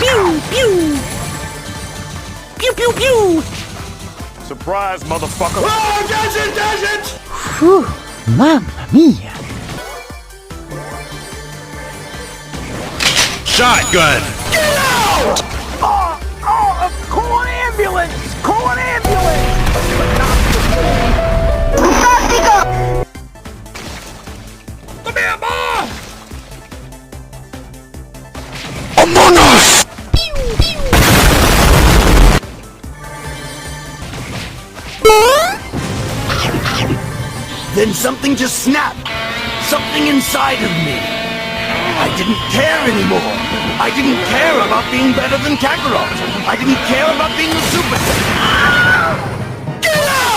Pew, pew! Pew, pew, pew! Surprise, motherfucker! Oh, does it! Whew, mamma mia! Shotgun! Get out! Call an ambulance! Call an ambulance! Come here, boy! Among Us! Then something just snapped. Something inside of me. I didn't care anymore. I didn't care about being better than Kakarot. I didn't care about being a super.